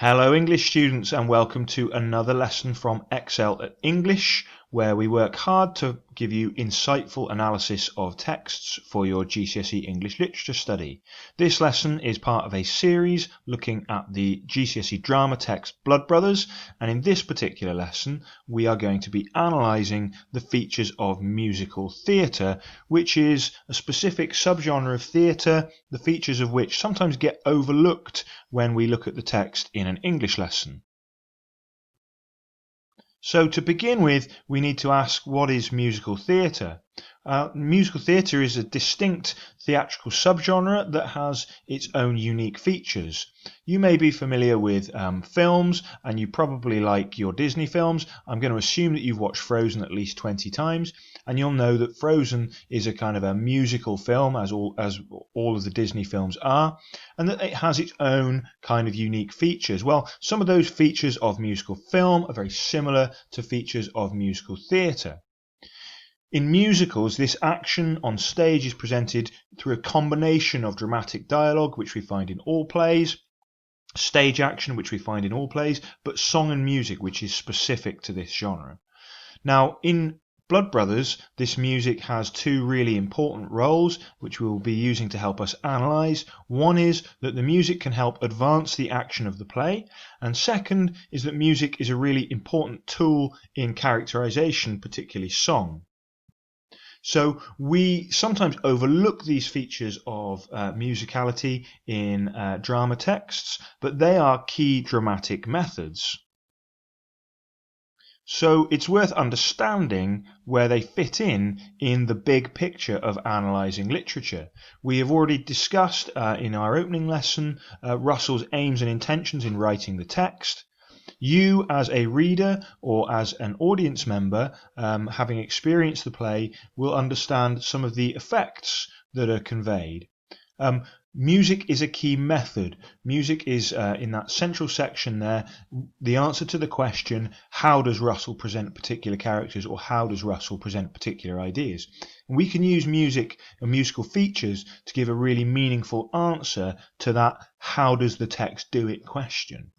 Hello English students and welcome to another lesson from Excel at English, where we work hard to give you insightful analysis of texts for your GCSE English literature study. This lesson is part of a series looking at the GCSE drama text Blood Brothers, and in this particular lesson we are going to be analysing the features of musical theatre, which is a specific subgenre of theatre, the features of which sometimes get overlooked when we look at the text in an English lesson. So to begin with, we need to ask, what is musical theatre? Musical theatre is a distinct theatrical subgenre that has its own unique features. You may be familiar with films, and you probably like your Disney films. I'm going to assume that you've watched Frozen at least 20 times, and you'll know that Frozen is a kind of a musical film, as all of the Disney films are, and that it has its own kind of unique features. Well, some of those features of musical film are very similar to features of musical theatre. In musicals, this action on stage is presented through a combination of dramatic dialogue, which we find in all plays, stage action, which we find in all plays, but song and music, which is specific to this genre. Now, in Blood Brothers, this music has two really important roles, which we will be using to help us analyse. One is that the music can help advance the action of the play, and second is that music is a really important tool in characterisation, particularly song. So we sometimes overlook these features of musicality in drama texts, but they are key dramatic methods. So it's worth understanding where they fit in the big picture of analysing literature. We have already discussed in our opening lesson Russell's aims and intentions in writing the text. You, as a reader or as an audience member, having experienced the play, will understand some of the effects that are conveyed. Music is a key method. Music is, in that central section there, the answer to the question, how does Russell present particular characters, or how does Russell present particular ideas? And we can use music and musical features to give a really meaningful answer to that how does the text do it question.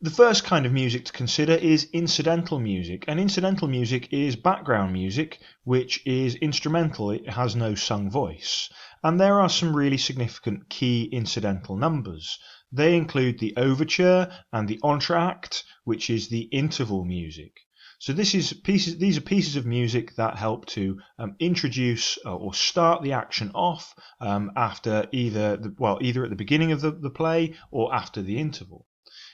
The first kind of music to consider is incidental music, and incidental music is background music which is instrumental. It has no sung voice, and there are some really significant key incidental numbers. They include the overture and the entr'acte, which is the interval music. So these are pieces of music that help to introduce or start the action off after either at the beginning of the play or after the interval.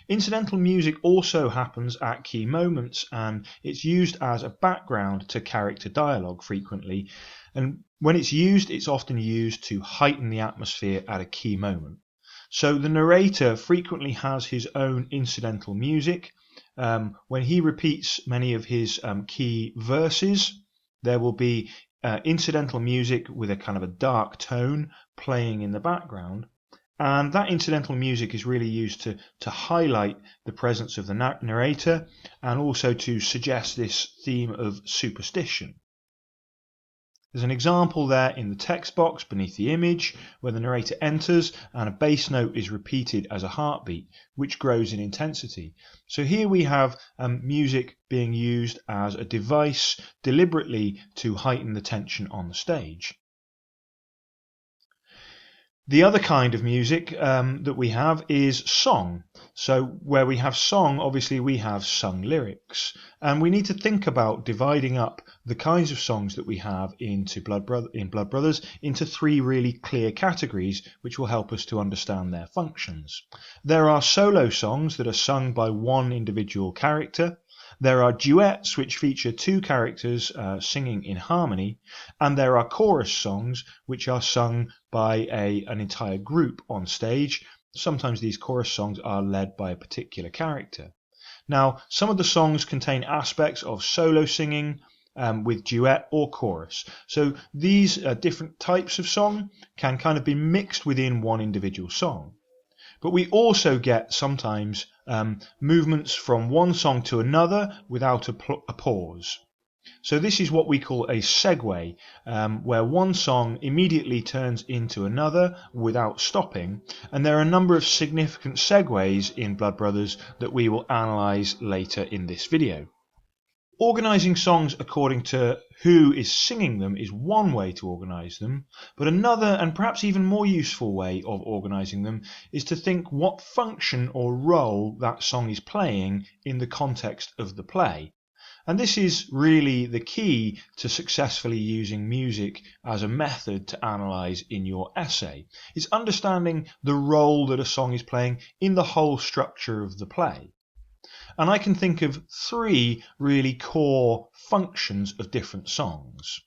Incidental music also happens at key moments, and it's used as a background to character dialogue frequently, and when it's used, it's often used to heighten the atmosphere at a key moment. So the narrator frequently has his own incidental music. When he repeats many of his key verses, there will be incidental music with a kind of a dark tone playing in the background. And that incidental music is really used to highlight the presence of the narrator and also to suggest this theme of superstition. There's an example there in the text box beneath the image where the narrator enters and a bass note is repeated as a heartbeat, which grows in intensity. So here we have music being used as a device deliberately to heighten the tension on the stage. The other kind of music that we have is song. So where we have song, obviously we have sung lyrics. And we need to think about dividing up the kinds of songs that we have in Blood Brothers into three really clear categories, which will help us to understand their functions. There are solo songs that are sung by one individual character. There are duets which feature two characters singing in harmony, and there are chorus songs which are sung by an entire group on stage. Sometimes these chorus songs are led by a particular character. Now, some of the songs contain aspects of solo singing with duet or chorus. So these different types of song can kind of be mixed within one individual song. But we also get sometimes movements from one song to another without a pause. So this is what we call a segue, where one song immediately turns into another without stopping, and there are a number of significant segues in Blood Brothers that we will analyse later in this video. Organising songs according to who is singing them is one way to organise them, but another and perhaps even more useful way of organising them is to think what function or role that song is playing in the context of the play. And this is really the key to successfully using music as a method to analyse in your essay. It's understanding the role that a song is playing in the whole structure of the play. And I can think of three really core functions of different songs.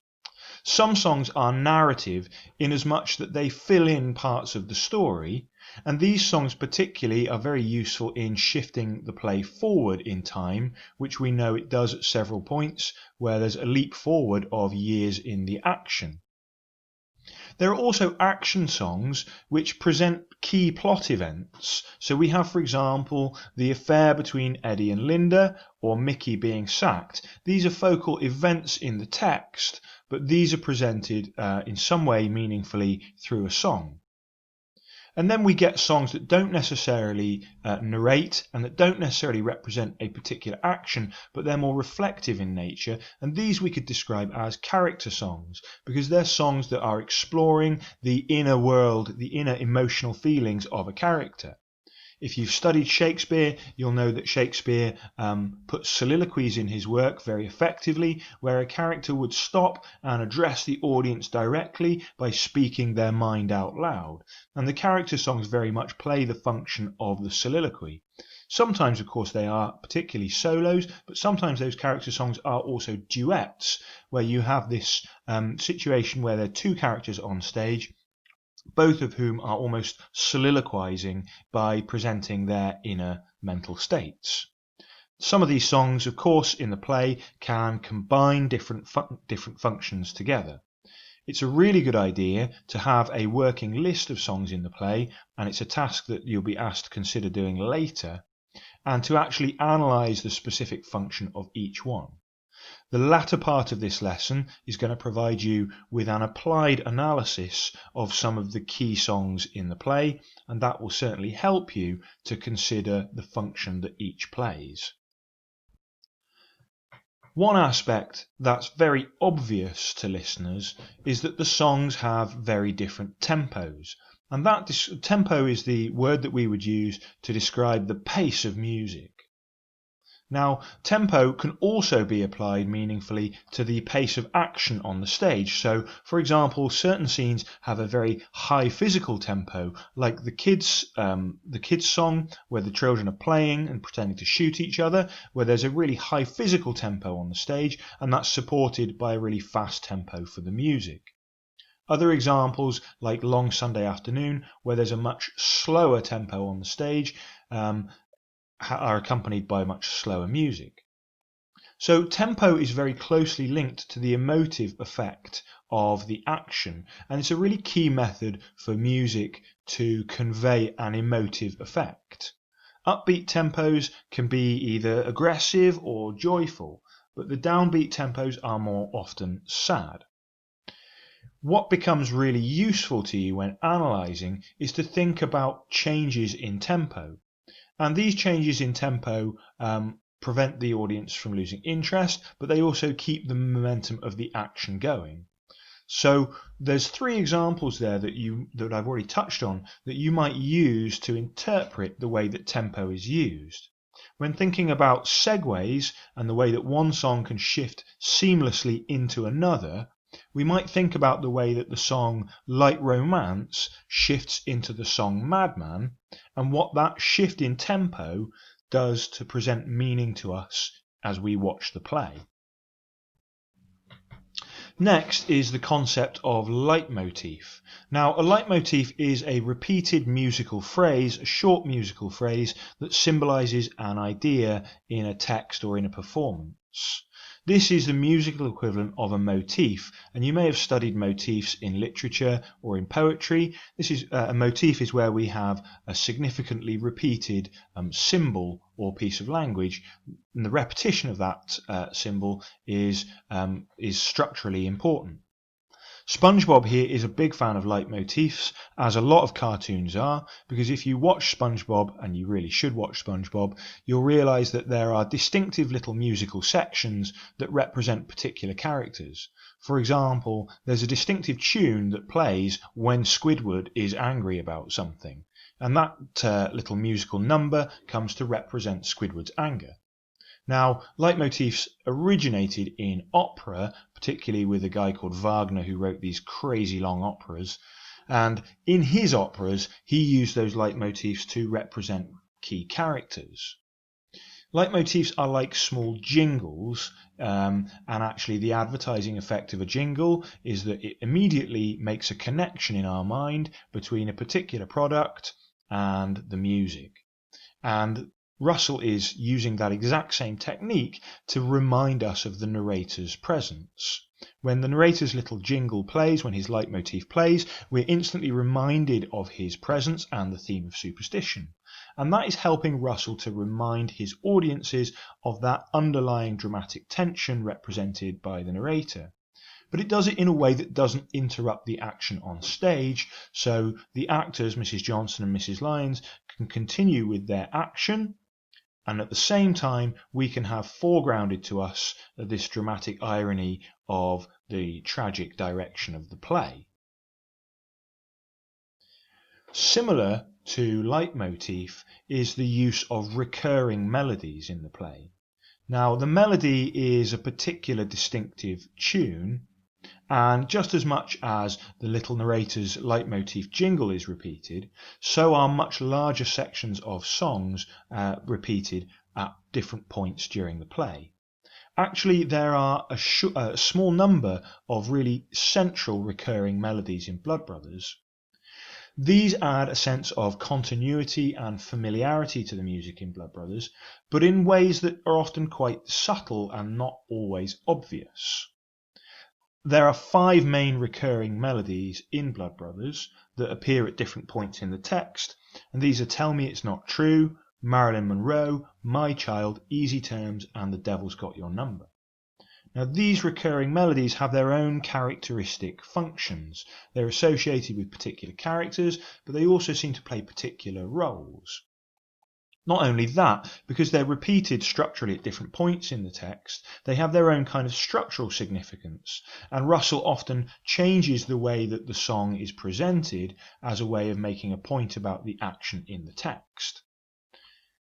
Some songs are narrative in as much that they fill in parts of the story, and these songs particularly are very useful in shifting the play forward in time, which we know it does at several points where there's a leap forward of years in the action. There are also action songs which present key plot events. So we have, for example, the affair between Eddie and Linda, or Mickey being sacked. These are focal events in the text, but these are presented in some way meaningfully through a song. And then we get songs that don't necessarily narrate and that don't necessarily represent a particular action, but they're more reflective in nature. And these we could describe as character songs, because they're songs that are exploring the inner world, the inner emotional feelings of a character. If you've studied Shakespeare, you'll know that Shakespeare puts soliloquies in his work very effectively, where a character would stop and address the audience directly by speaking their mind out loud. And the character songs very much play the function of the soliloquy. Sometimes, of course, they are particularly solos, but sometimes those character songs are also duets, where you have this situation where there are two characters on stage, both of whom are almost soliloquizing by presenting their inner mental states. Some of these songs, of course, in the play can combine different functions together. It's a really good idea to have a working list of songs in the play, and it's a task that you'll be asked to consider doing later, and to actually analyse the specific function of each one. The latter part of this lesson is going to provide you with an applied analysis of some of the key songs in the play, and that will certainly help you to consider the function that each plays. One aspect that's very obvious to listeners is that the songs have very different tempos, and that tempo is the word that we would use to describe the pace of music. Now, tempo can also be applied meaningfully to the pace of action on the stage. So, for example, certain scenes have a very high physical tempo, like the kids' song, where the children are playing and pretending to shoot each other, where there's a really high physical tempo on the stage, and that's supported by a really fast tempo for the music. Other examples, like Long Sunday Afternoon, where there's a much slower tempo on the stage, are accompanied by much slower music. So tempo is very closely linked to the emotive effect of the action, and it's a really key method for music to convey an emotive effect. Upbeat tempos can be either aggressive or joyful, but the downbeat tempos are more often sad. What becomes really useful to you when analysing is to think about changes in tempo. And these changes in tempo prevent the audience from losing interest, but they also keep the momentum of the action going. So there's three examples there that I've already touched on that you might use to interpret the way that tempo is used. When thinking about segues and the way that one song can shift seamlessly into another, we might think about the way that the song Light Romance shifts into the song Madman, and what that shift in tempo does to present meaning to us as we watch the play. Next is the concept of leitmotif. Now, a leitmotif is a repeated musical phrase, a short musical phrase that symbolises an idea in a text or in a performance. This is the musical equivalent of a motif, and you may have studied motifs in literature or in poetry. This is a motif is where we have a significantly repeated symbol or piece of language, and the repetition of that symbol is structurally important. SpongeBob here is a big fan of leitmotifs, as a lot of cartoons are, because if you watch SpongeBob, and you really should watch SpongeBob, you'll realise that there are distinctive little musical sections that represent particular characters. For example, there's a distinctive tune that plays when Squidward is angry about something, and that little musical number comes to represent Squidward's anger. Now, leitmotifs originated in opera, particularly with a guy called Wagner who wrote these crazy long operas, and in his operas he used those leitmotifs to represent key characters. Leitmotifs are like small jingles, and actually the advertising effect of a jingle is that it immediately makes a connection in our mind between a particular product and the music. And Russell is using that exact same technique to remind us of the narrator's presence. When the narrator's little jingle plays, when his leitmotif plays, we're instantly reminded of his presence and the theme of superstition. And that is helping Russell to remind his audiences of that underlying dramatic tension represented by the narrator. But it does it in a way that doesn't interrupt the action on stage, so the actors, Mrs. Johnson and Mrs. Lyons, can continue with their action, and at the same time we can have foregrounded to us this dramatic irony of the tragic direction of the play. Similar to leitmotif is the use of recurring melodies in the play. Now, the melody is a particular distinctive tune, and just as much as the little narrator's leitmotif jingle is repeated, so are much larger sections of songs repeated at different points during the play. Actually, there are a small number of really central recurring melodies in Blood Brothers. These add a sense of continuity and familiarity to the music in Blood Brothers, but in ways that are often quite subtle and not always obvious. There are 5 main recurring melodies in Blood Brothers that appear at different points in the text, and these are Tell Me It's Not True, Marilyn Monroe, My Child, Easy Terms, and The Devil's Got Your Number. Now, these recurring melodies have their own characteristic functions. They're associated with particular characters, but they also seem to play particular roles. Not only that, because they're repeated structurally at different points in the text, they have their own kind of structural significance, and Russell often changes the way that the song is presented as a way of making a point about the action in the text.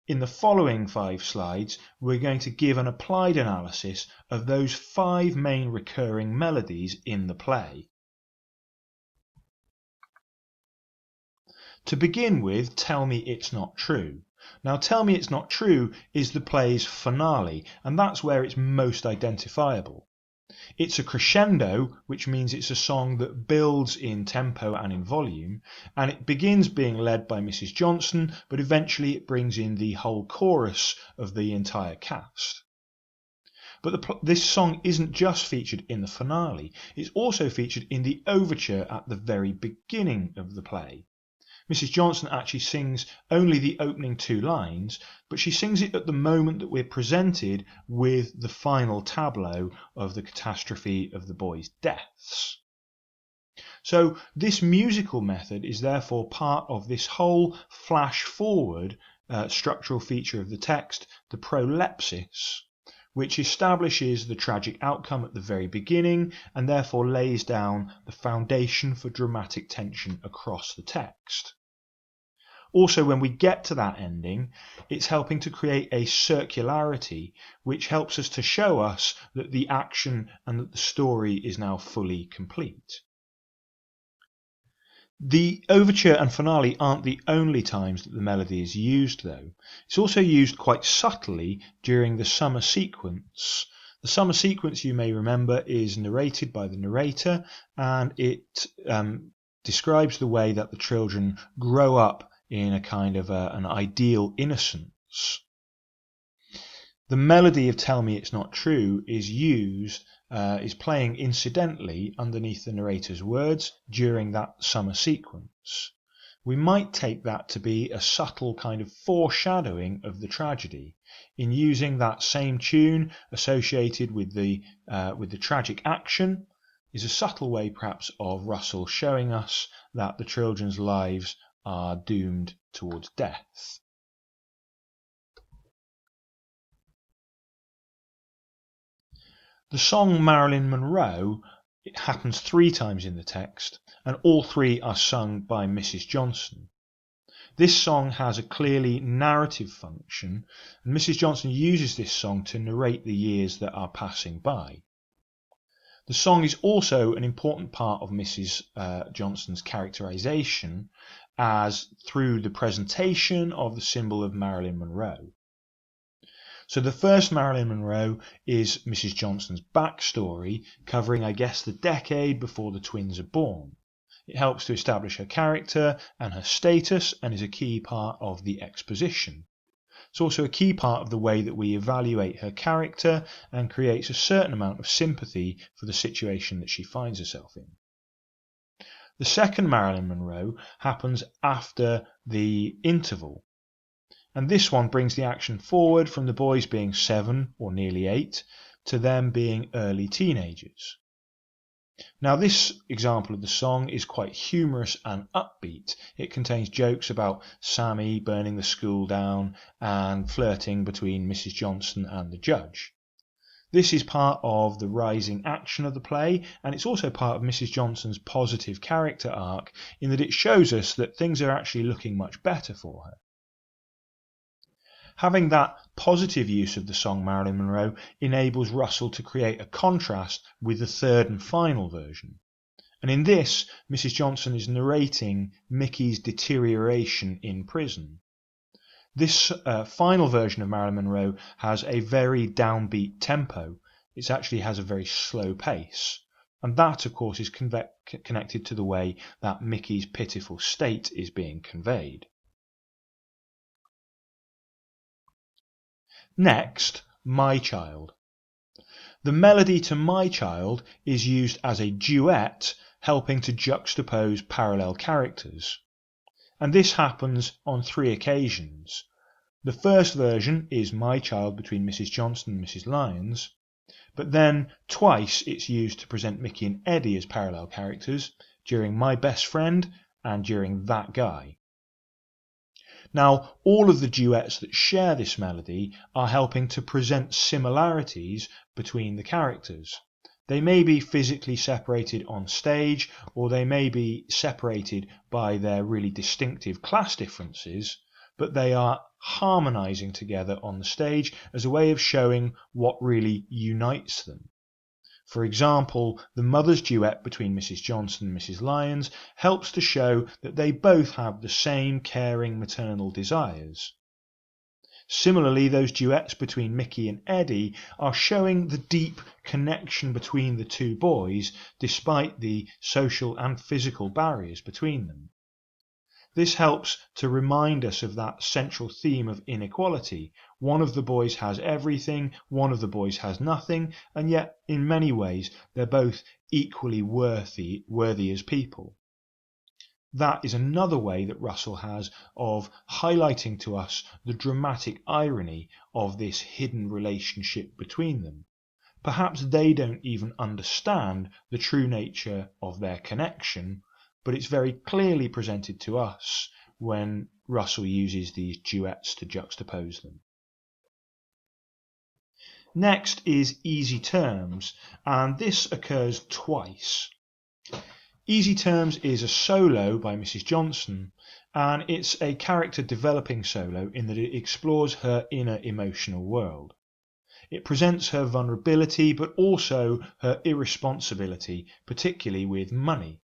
In the following 5 slides, we're going to give an applied analysis of those 5 main recurring melodies in the play. To begin with, Tell Me It's Not True. Now, Tell Me It's Not True is the play's finale, and that's where it's most identifiable. It's a crescendo, which means it's a song that builds in tempo and in volume, and it begins being led by Mrs. Johnson, but eventually it brings in the whole chorus of the entire cast. But this song isn't just featured in the finale, it's also featured in the overture at the very beginning of the play. Mrs. Johnson actually sings only the opening 2 lines, but she sings it at the moment that we're presented with the final tableau of the catastrophe of the boys' deaths. So this musical method is therefore part of this whole flash-forward structural feature of the text, the prolepsis, which establishes the tragic outcome at the very beginning and therefore lays down the foundation for dramatic tension across the text. Also, when we get to that ending, it's helping to create a circularity which helps us to show us that the action and that the story is now fully complete. The overture and finale aren't the only times that the melody is used, though. It's also used quite subtly during the summer sequence. The summer sequence, you may remember, is narrated by the narrator, and it describes the way that the children grow up in a kind of an ideal innocence. The melody of Tell Me It's Not True is playing incidentally underneath the narrator's words during that summer sequence. We might take that to be a subtle kind of foreshadowing of the tragedy in using that same tune associated with the tragic action is a subtle way perhaps of Russell showing us that the children's lives are doomed towards death. The song Marilyn Monroe, it happens 3 times in the text, and all 3 are sung by Mrs. Johnson. This song has a clearly narrative function, and Mrs. Johnson uses this song to narrate the years that are passing by. The song is also an important part of Mrs. Johnson's characterization as through the presentation of the symbol of Marilyn Monroe. So the first Marilyn Monroe is Mrs. Johnson's backstory, covering, I guess, the decade before the twins are born. It helps to establish her character and her status and is a key part of the exposition. It's also a key part of the way that we evaluate her character and creates a certain amount of sympathy for the situation that she finds herself in. The second Marilyn Monroe happens after the interval. And this one brings the action forward from the boys being 7 or nearly 8 to them being early teenagers. Now this example of the song is quite humorous and upbeat. It contains jokes about Sammy burning the school down and flirting between Mrs. Johnson and the judge. This is part of the rising action of the play, and it's also part of Mrs. Johnson's positive character arc in that it shows us that things are actually looking much better for her. Having that positive use of the song Marilyn Monroe enables Russell to create a contrast with the third and final version. And in this, Mrs. Johnson is narrating Mickey's deterioration in prison. This final version of Marilyn Monroe has a very downbeat tempo. It actually has a very slow pace. And that, of course, is connected to the way that Mickey's pitiful state is being conveyed. Next, My Child. The melody to My Child is used as a duet, helping to juxtapose parallel characters. And this happens on 3 occasions. The first version is My Child between Mrs. Johnson and Mrs. Lyons, but then twice it's used to present Mickey and Eddie as parallel characters, during My Best Friend and during That Guy. Now, all of the duets that share this melody are helping to present similarities between the characters. They may be physically separated on stage, or they may be separated by their really distinctive class differences, but they are harmonizing together on the stage as a way of showing what really unites them. For example, the mother's duet between Mrs. Johnson and Mrs. Lyons helps to show that they both have the same caring maternal desires. Similarly, those duets between Mickey and Eddie are showing the deep connection between the 2 boys despite the social and physical barriers between them. This helps to remind us of that central theme of inequality. One of the boys has everything, one of the boys has nothing, and yet in many ways they're both equally worthy as people. That is another way that Russell has of highlighting to us the dramatic irony of this hidden relationship between them. Perhaps they don't even understand the true nature of their connection, but it's very clearly presented to us when Russell uses these duets to juxtapose them. Next is Easy Terms, and this occurs twice. Easy Terms is a solo by Mrs. Johnson, and it's a character developing solo in that it explores her inner emotional world. It presents her vulnerability, but also her irresponsibility, particularly with money.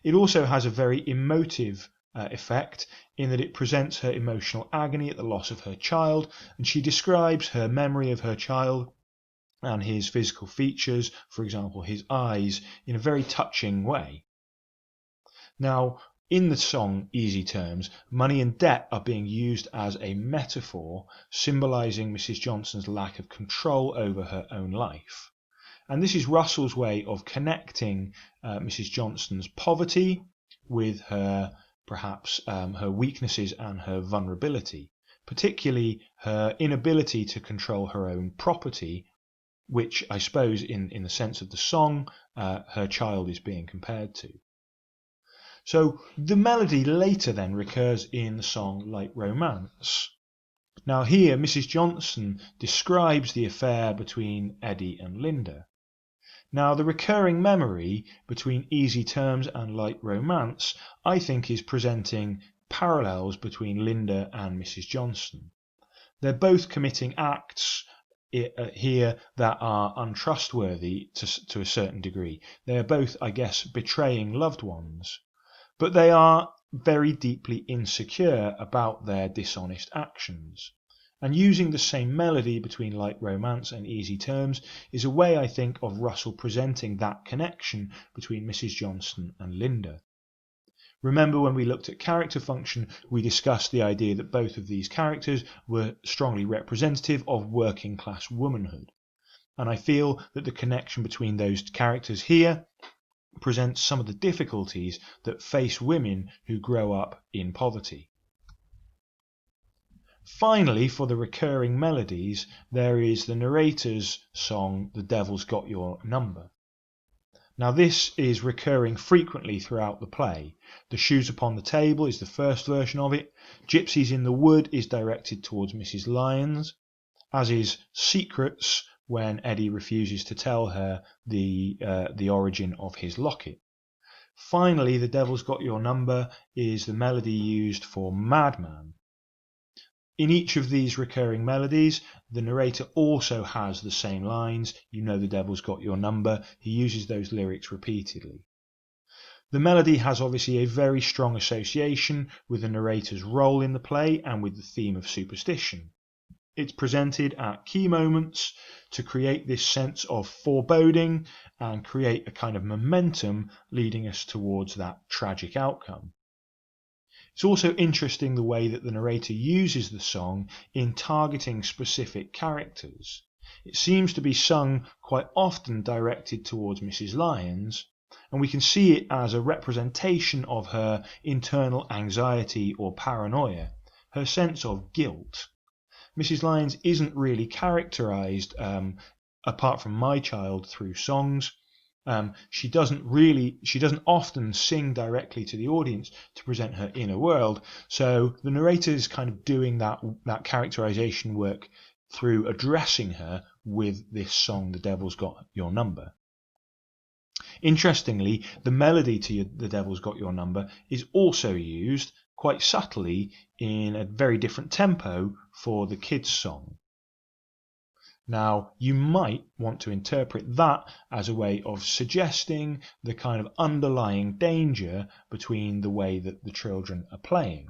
It also has a very emotive effect in that it presents her emotional agony at the loss of her child, and she describes her memory of her child and his physical features, for example his eyes, in a very touching way. Now, In the song Easy Terms, money and debt are being used as a metaphor symbolising Mrs. Johnson's lack of control over her own life. And this is Russell's way of connecting Mrs. Johnson's poverty with her, perhaps, her weaknesses and her vulnerability, particularly her inability to control her own property, which I suppose in the sense of the song, her child is being compared to. So the melody later then recurs in the song Light Romance. Now here Mrs. Johnson describes the affair between Eddie and Linda. Now the recurring memory between Easy Terms and Light Romance I think is presenting parallels between Linda and Mrs. Johnson. They're both committing acts here that are untrustworthy to a certain degree. They are both, I guess, betraying loved ones. But they are very deeply insecure about their dishonest actions. And using the same melody between Light Romance and Easy Terms is a way, I think, of Russell presenting that connection between Mrs. Johnson and Linda. Remember when we looked at character function, we discussed the idea that both of these characters were strongly representative of working class womanhood. And I feel that the connection between those characters here presents some of the difficulties that face women who grow up in poverty. Finally, for the recurring melodies, there is the narrator's song, The Devil's Got Your Number. Now this is recurring frequently throughout the play. The Shoes Upon the Table is the first version of it. Gypsies in the Wood is directed towards Mrs. Lyons, as is Secrets, when Eddie refuses to tell her the origin of his locket. Finally, The Devil's Got Your Number is the melody used for Madman. In each of these recurring melodies, the narrator also has the same lines, you know the devil's got your number. He uses those lyrics repeatedly. The melody has obviously a very strong association with the narrator's role in the play and with the theme of superstition. It's presented at key moments to create this sense of foreboding and create a kind of momentum leading us towards that tragic outcome. It's also interesting the way that the narrator uses the song in targeting specific characters. It seems to be sung quite often directed towards Mrs. Lyons, and we can see it as a representation of her internal anxiety or paranoia, her sense of guilt. Mrs. Lyons isn't really characterized, apart from My Child, through songs. She doesn't often sing directly to the audience to present her inner world. So the narrator is kind of doing that characterization work through addressing her with this song, The Devil's Got Your Number. Interestingly, the melody to The Devil's Got Your Number is also used quite subtly in a very different tempo for the kids' song. Now, you might want to interpret that as a way of suggesting the kind of underlying danger between the way that the children are playing.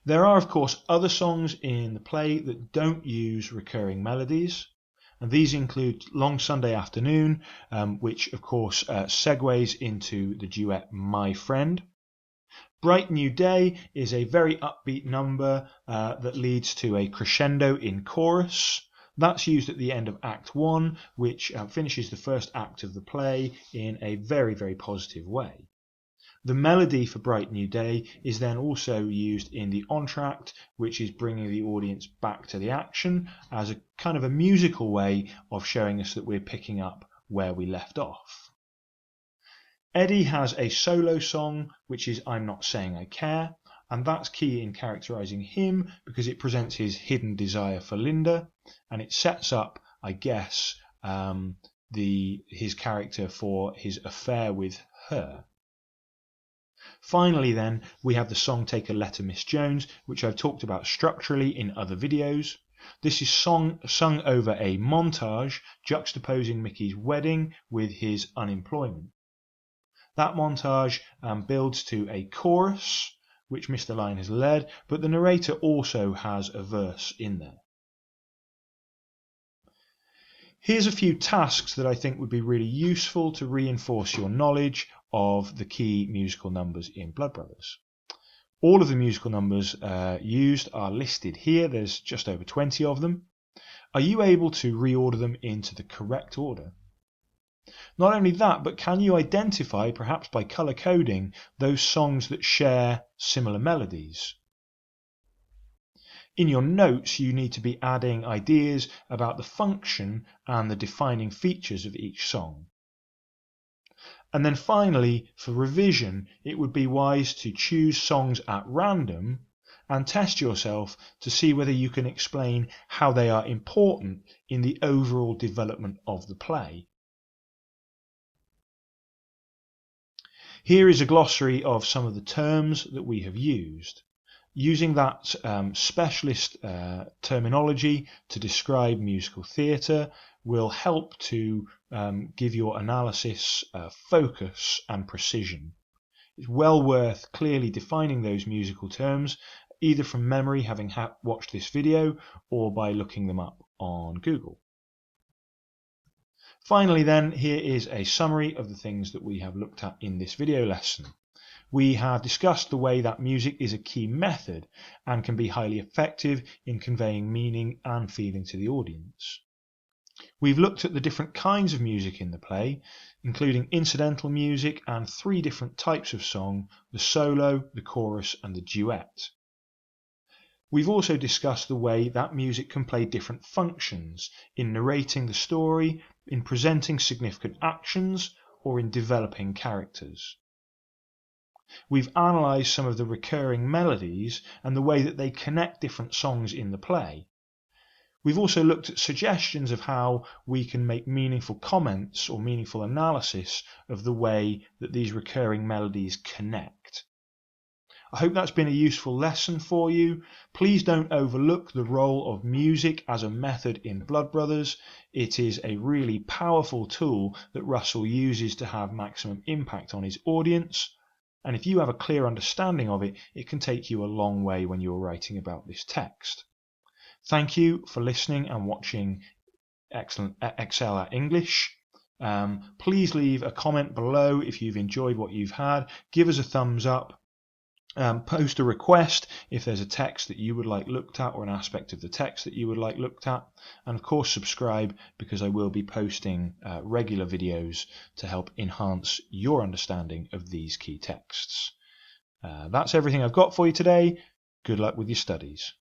There are, of course, other songs in the play that don't use recurring melodies, and these include Long Sunday Afternoon, which, of course, segues into the duet My Friend. Bright New Day is a very upbeat number that leads to a crescendo in chorus. That's used at the end of Act 1, which finishes the first act of the play in a very, very positive way. The melody for Bright New Day is then also used in the entr'acte, which is bringing the audience back to the action as a kind of a musical way of showing us that we're picking up where we left off. Eddie has a solo song, which is I'm Not Saying I Care, and that's key in characterizing him because it presents his hidden desire for Linda, and it sets up, I guess, his character for his affair with her. Finally then, we have the song Take a Letter, Miss Jones, which I've talked about structurally in other videos. This is sung over a montage juxtaposing Mickey's wedding with his unemployment. That montage builds to a chorus, which Mr. Lyon has led, but the narrator also has a verse in there. Here's a few tasks that I think would be really useful to reinforce your knowledge of the key musical numbers in Blood Brothers. All of the musical numbers used are listed here. There's just over 20 of them. Are you able to reorder them into the correct order? Not only that, but can you identify, perhaps by colour coding, those songs that share similar melodies? In your notes, you need to be adding ideas about the function and the defining features of each song. And then finally, for revision, it would be wise to choose songs at random and test yourself to see whether you can explain how they are important in the overall development of the play. Here is a glossary of some of the terms that we have used. Using that specialist terminology to describe musical theatre will help to give your analysis focus and precision. It's well worth clearly defining those musical terms, either from memory, having watched this video, or by looking them up on Google. Finally then, here is a summary of the things that we have looked at in this video lesson. We have discussed the way that music is a key method and can be highly effective in conveying meaning and feeling to the audience. We've looked at the different kinds of music in the play, including incidental music and 3 different types of song: the solo, the chorus and the duet. We've also discussed the way that music can play different functions in narrating the story, in presenting significant actions, or in developing characters. We've analysed some of the recurring melodies and the way that they connect different songs in the play. We've also looked at suggestions of how we can make meaningful comments or meaningful analysis of the way that these recurring melodies connect. I hope that's been a useful lesson for you. Please don't overlook the role of music as a method in Blood Brothers. It is a really powerful tool that Russell uses to have maximum impact on his audience. And if you have a clear understanding of it, it can take you a long way when you're writing about this text. Thank you for listening and watching Excellent Excel at English. Please leave a comment below if you've enjoyed what you've had. Give us a thumbs up. Post a request if there's a text that you would like looked at or an aspect of the text that you would like looked at. And of course subscribe, because I will be posting regular videos to help enhance your understanding of these key texts. That's everything I've got for you today. Good luck with your studies.